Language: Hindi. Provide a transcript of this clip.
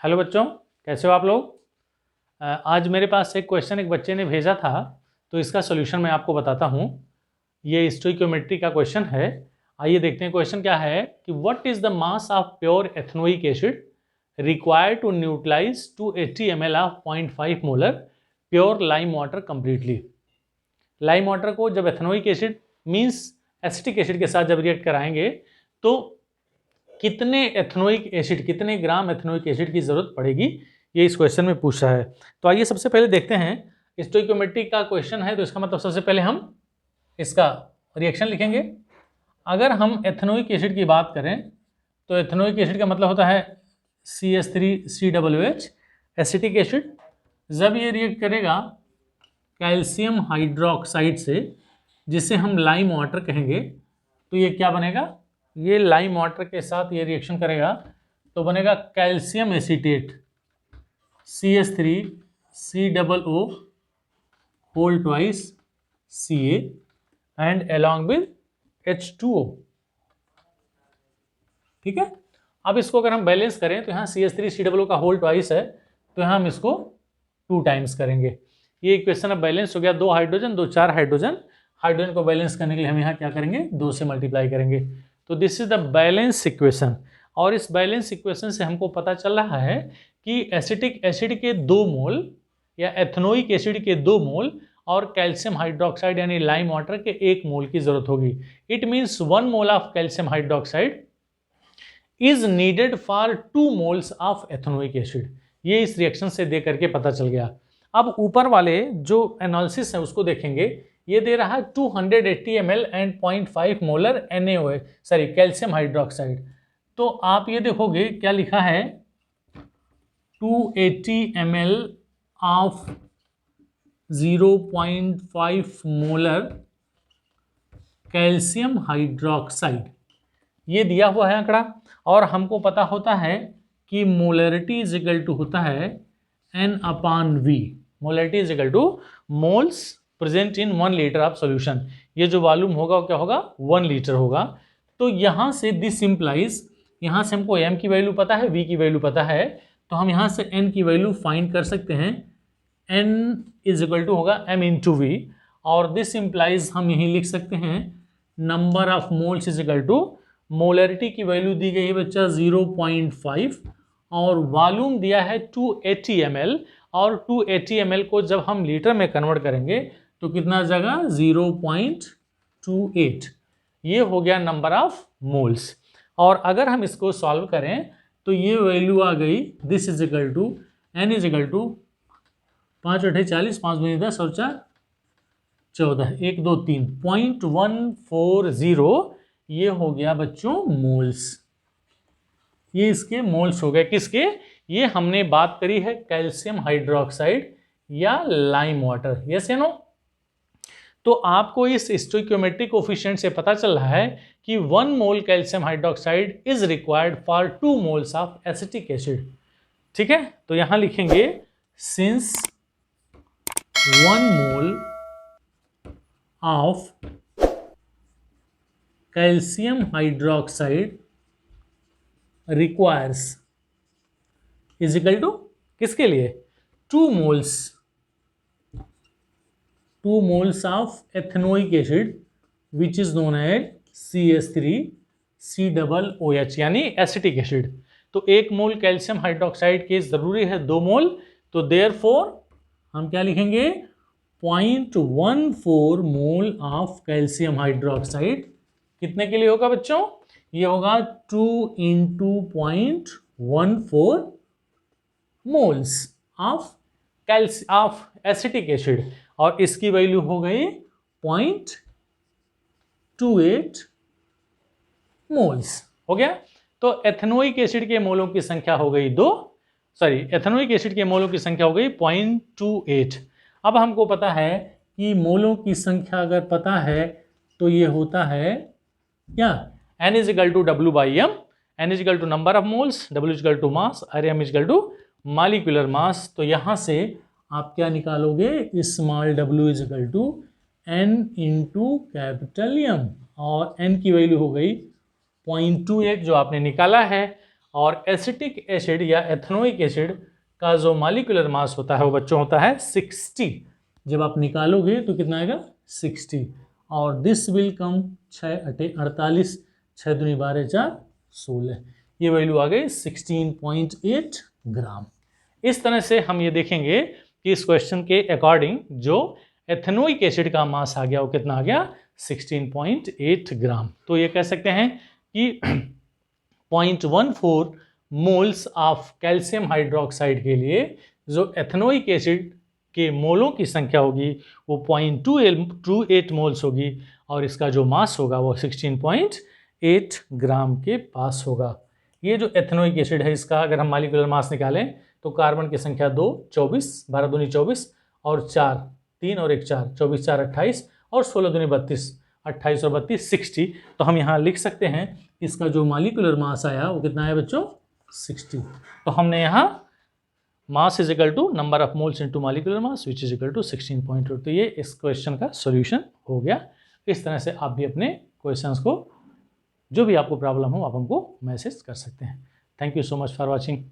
हेलो बच्चों, कैसे हो आप लोग। आज मेरे पास एक क्वेश्चन एक बच्चे ने भेजा था, तो इसका सॉल्यूशन मैं आपको बताता हूँ। ये स्टोइकियोमेट्री का क्वेश्चन है। आइए देखते हैं क्वेश्चन क्या है कि what is the mass of pure ethanoic acid required to neutralize 280 ml of 0.5 molar pure lime water completely. Lime water को जब ethanoic acid means acetic acid के साथ जब रिएक्ट कराएंगे तो कितने एथेनोइक एसिड, कितने ग्राम एथेनोइक एसिड की जरूरत पड़ेगी, ये इस क्वेश्चन में पूछा है। तो आइए सबसे पहले देखते हैं, स्टोइकियोमेट्री का क्वेश्चन है तो इसका मतलब सबसे पहले हम इसका रिएक्शन लिखेंगे। अगर हम एथेनोइक एसिड की बात करें तो एथेनोइक एसिड का मतलब होता है CH3COOH एसिटिक एसिड। जब ये रिएक्ट करेगा कैल्शियम हाइड्रोक्साइड से, जिसे हम लाइम वाटर कहेंगे, तो ये क्या बनेगा, ये लाइम वाटर के साथ ये रिएक्शन करेगा तो बनेगा calcium acetate CH3COO whole twice Ca and along with H2O। ठीक है। अब इसको अगर हम बैलेंस करें तो यहाँ CH3COO का होल ट्वाइस है तो यहाँ हम इसको 2 टाइम्स करेंगे। ये इक्वेशन अब बैलेंस हो गया, 2 हाइड्रोजन 2 4 हाइड्रोजन। हाइड्रोजन को बैलेंस करने के लिए हम यहाँ क्या करेंगे, 2 से मल्टीप्लाई करेंगे। तो this is the balance equation. और इस बैलेंस इक्वेशन से हमको पता चल रहा है कि एसिटिक एसिड के 2 मोल या एथेनोइक एसिड के 2 मोल और कैल्शियम हाइड्रोक्साइड यानी लाइम वाटर के 1 मोल की जरूरत होगी। It means 1 mole of calcium hydroxide is needed for 2 moles of ethanoic acid. ये इस रिएक्शन से दे करके पता चल गया। अब ऊपर वाले जो एनालिसिस है उसको देखेंगे। ये दे रहा है 280 ml and 0.5 molar calcium hydroxide. तो आप ये देखोगे क्या लिखा है, 280 ml of 0.5 molar calcium hydroxide, ये दिया हुआ है आंकड़ा। और हमको पता होता है कि मोलरिटी इज इक्वल टू होता है N/V। Molarity is equal two moles present in 1 litre of solution. ये जो वॉल्यूम होगा वो क्या होगा, 1 लीटर होगा। तो यहाँ से दिस इंप्लाइज, यहाँ से हमको M की वैल्यू पता है, V की वैल्यू पता है, तो हम यहाँ से N की वैल्यू फाइंड कर सकते हैं। N इज इक्वल टू होगा M इंटू V। और दिस इंप्लाइज हम यहीं लिख सकते हैं number of moles is equal to, molarity की वैल्यू दी गई है बच्चा 0.5 और वॉल्यूम दिया है 280 ml। और 280 ml को जब हम लीटर में कन्वर्ट करेंगे तो कितना जगह 0.28। ये हो गया नंबर ऑफ मोल्स। और अगर हम इसको सॉल्व करें तो ये वैल्यू आ गई, this is equal to N is equal to 5 8 40 5 दूनी 10 और 4 14 1 2 3 0.140। ये हो गया बच्चों मोल्स। ये इसके मोल्स हो गए, किसके, ये हमने बात करी है कैल्शियम हाइड्रोक्साइड या लाइम वाटर। यस या नो। तो आपको इस स्टोइकियोमेट्रिक कोफिशिएंट से पता चल रहा है कि 1 mole calcium hydroxide is required for 2 moles of acetic acid. ठीक है। तो यहां लिखेंगे since 1 mole of calcium hydroxide requires is equal to किसके लिए, 2 moles of ethanoic acid which is known as CH3COOH यानी एसिटिक एसिड। तो 1 मोल कैल्शियम हाइड्रोक्साइड के जरूरी है 2 मोल, तो देयरफॉर हम क्या लिखेंगे, 0.14 मोल ऑफ कैल्शियम हाइड्रोक्साइड कितने के लिए होगा बच्चों, ये होगा 2 × 0.14 मोल्स ऑफ एसिटिक एसिड। और इसकी वैल्यू हो गई 0.28 मोल्स। हो गया। तो एथेनोइक एसिड के मोलों की संख्या हो गई एथेनोइक एसिड के मोलों की संख्या हो गई 0.28। अब हमको पता है कि मोलों की संख्या अगर पता है तो ये होता है क्या, N is equal to W/M। N is equal to number of moles, W is equal to mass और M is equal to molecular mass. तो यहां से आप क्या निकालोगे, small w is equal to N into capital M। और N की वैल्यू हो गई 0.28 जो आपने निकाला है। और एसिटिक एसिड या एथेनोइक एसिड का जो मॉलिक्यूलर मास होता है वो बच्चों होता है 60। जब आप निकालोगे तो कितना आएगा 60, और दिस विल कम 6 × 48, 6 दूनी 12 4 16, ये वैल्यू आ गई 16.8 ग्राम। इस तरह से हम ये देखेंगे कि इस क्वेश्चन के अकॉर्डिंग जो एथेनोइक एसिड का मास आ गया वो कितना आ गया 16.8 ग्राम। तो ये कह सकते हैं कि 0.14 मोल्स ऑफ कैल्शियम हाइड्रोक्साइड के लिए जो एथेनोइक एसिड के मोलों की संख्या होगी वो 0.28 मोल्स होगी, और इसका जो मास होगा वो 16.8 ग्राम के पास होगा। ये जो एथेनोइक एसिड है इसका अगर हम मॉलिक्यूलर मास निकालें तो कार्बन की संख्या 2 24, 12 दूनी 24, और 4 3 और 1 4, 24 4 28, और 16 दूनी 32, 28 और 32 60। तो हम यहाँ लिख सकते हैं इसका जो मॉलिक्यूलर मास आया वो कितना है बच्चों 60। तो हमने यहाँ mass is equal to number of moles into molecular mass which is equal to 16.8। तो ये इस क्वेश्चन का सॉल्यूशन हो गया। इस तरह से आप भी अपने क्वेश्चंस को जो भी आपको प्रॉब्लम हो आप हमको मैसेज कर सकते हैं। Thank you so much for watching.